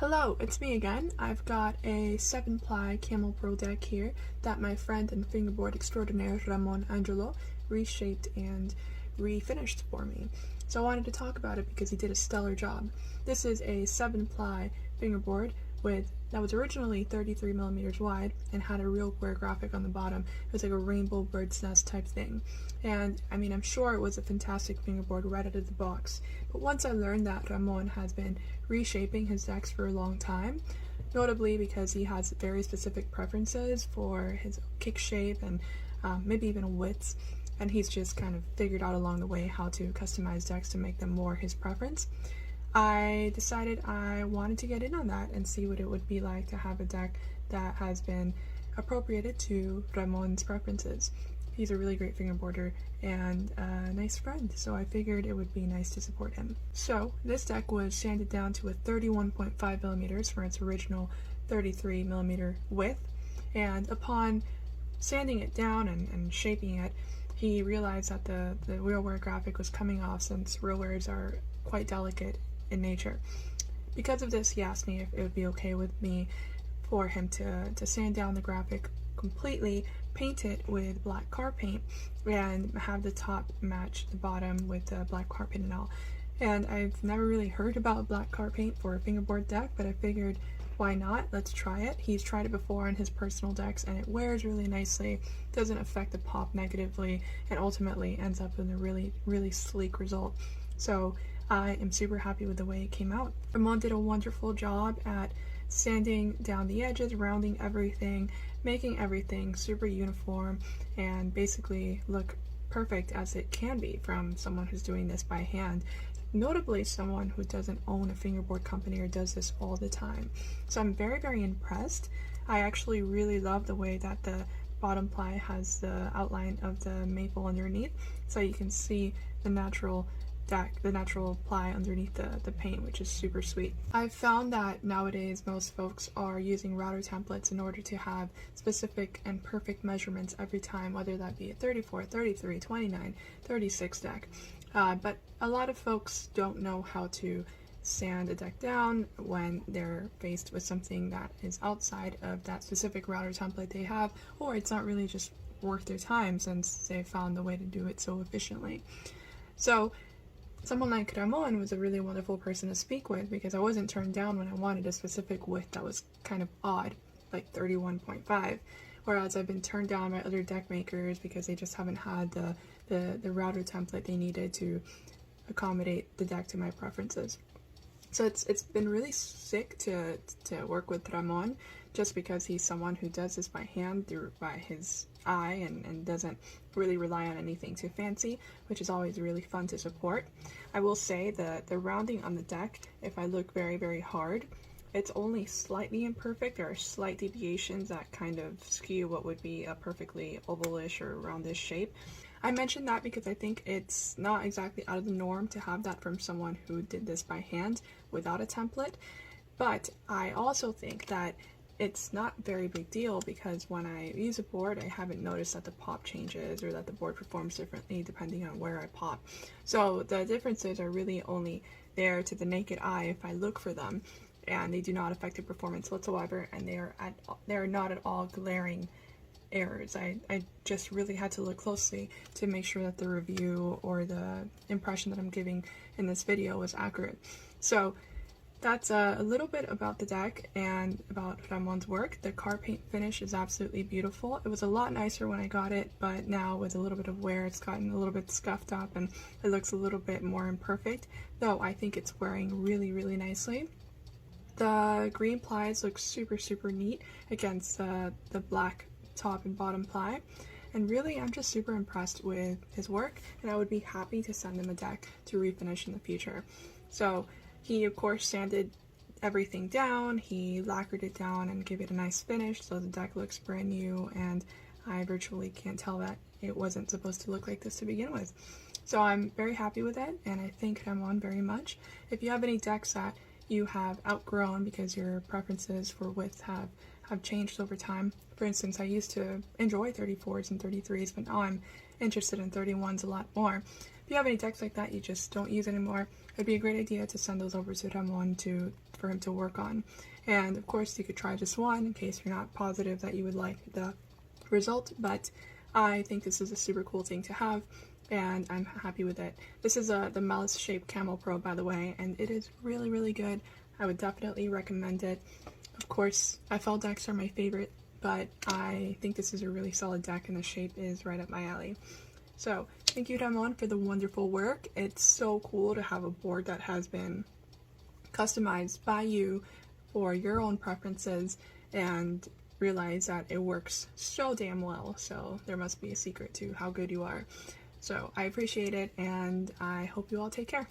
Hello, it's me again. I've got a 7-ply kamelpro deck here that my friend and fingerboard extraordinaire Ramon Angelow reshaped and refinished for me. So I wanted to talk about it because he did a stellar job. This is a 7-ply fingerboard that was originally 33mm wide and had a real queer graphic on the bottom. It was like a rainbow bird's nest type thing. And I mean, I'm sure it was a fantastic fingerboard right out of the box. But once I learned that Ramon has been reshaping his decks for a long time, notably because he has very specific preferences for his kick shape and maybe even widths, and he's just kind of figured out along the way how to customize decks to make them more his preference. I decided I wanted to get in on that and see what it would be like to have a deck that has been appropriated to Ramon's preferences. He's a really great fingerboarder and a nice friend, so I figured it would be nice to support him. So this deck was sanded down to a 31.5mm for its original 33mm width, and upon sanding it down and shaping it, he realized that the real wear graphic was coming off, since real wears are quite delicate in nature. Because of this, he asked me if it would be okay with me for him to sand down the graphic completely, paint it with black car paint, and have the top match the bottom with the black car paint and all. And I've never really heard about black car paint for a fingerboard deck, but I figured, why not? Let's try it. He's tried it before on his personal decks and it wears really nicely, doesn't affect the pop negatively, and ultimately ends up in a really, really sleek result. So I am super happy with the way it came out. Ramon did a wonderful job at sanding down the edges, rounding everything, making everything super uniform, and basically look perfect as it can be from someone who's doing this by hand. Notably someone who doesn't own a fingerboard company or does this all the time. So I'm very, very impressed. I actually really love the way that the bottom ply has the outline of the maple underneath, so you can see the natural ply underneath the paint, which is super sweet. I've found that nowadays most folks are using router templates in order to have specific and perfect measurements every time, whether that be a 34, 33, 29, 36 deck. But a lot of folks don't know how to sand a deck down when they're faced with something that is outside of that specific router template they have, or it's not really just worth their time since they found the way to do it so efficiently. So someone like Ramon was a really wonderful person to speak with, because I wasn't turned down when I wanted a specific width that was kind of odd, like 31.5, whereas I've been turned down by other deck makers because they just haven't had the router template they needed to accommodate the deck to my preferences. So it's been really sick to work with Ramon, just because he's someone who does this by hand, by his eye, and doesn't really rely on anything too fancy, which is always really fun to support. I will say the rounding on the deck, if I look very, very hard, it's only slightly imperfect. There are slight deviations that kind of skew what would be a perfectly ovalish or roundish shape. I mentioned that because I think it's not exactly out of the norm to have that from someone who did this by hand without a template, but I also think that it's not a very big deal, because when I use a board, I haven't noticed that the pop changes or that the board performs differently depending on where I pop. So the differences are really only there to the naked eye if I look for them, and they do not affect the performance whatsoever, and they are not at all glaring errors. I just really had to look closely to make sure that the review or the impression that I'm giving in this video was accurate. So that's a little bit about the deck and about Ramon's work. The car paint finish is absolutely beautiful. It was a lot nicer when I got it, but now with a little bit of wear, it's gotten a little bit scuffed up and it looks a little bit more imperfect, though I think it's wearing really, really nicely. The green plies look super, super neat against the black top and bottom ply, and really I'm just super impressed with his work, and I would be happy to send him a deck to refinish in the future. So he of course sanded everything down, he lacquered it down and gave it a nice finish, so the deck looks brand new, and I virtually can't tell that it wasn't supposed to look like this to begin with. So I'm very happy with it, and I thank Ramon very much. If you have any decks that you have outgrown because your preferences for width have changed over time. For instance, I used to enjoy 34s and 33s, but now I'm interested in 31s a lot more. If you have any decks like that you just don't use anymore, it'd be a great idea to send those over to Ramon for him to work on. And of course you could try just one in case you're not positive that you would like the result, but I think this is a super cool thing to have, and I'm happy with it. This is the reshaped kamelpro, by the way, and it is really, really good. I would definitely recommend it. Of course, FL decks are my favorite, but I think this is a really solid deck, and the shape is right up my alley. So, thank you, Ramon, for the wonderful work. It's so cool to have a board that has been customized by you for your own preferences, and realize that it works so damn well. So there must be a secret to how good you are. So I appreciate it, and I hope you all take care.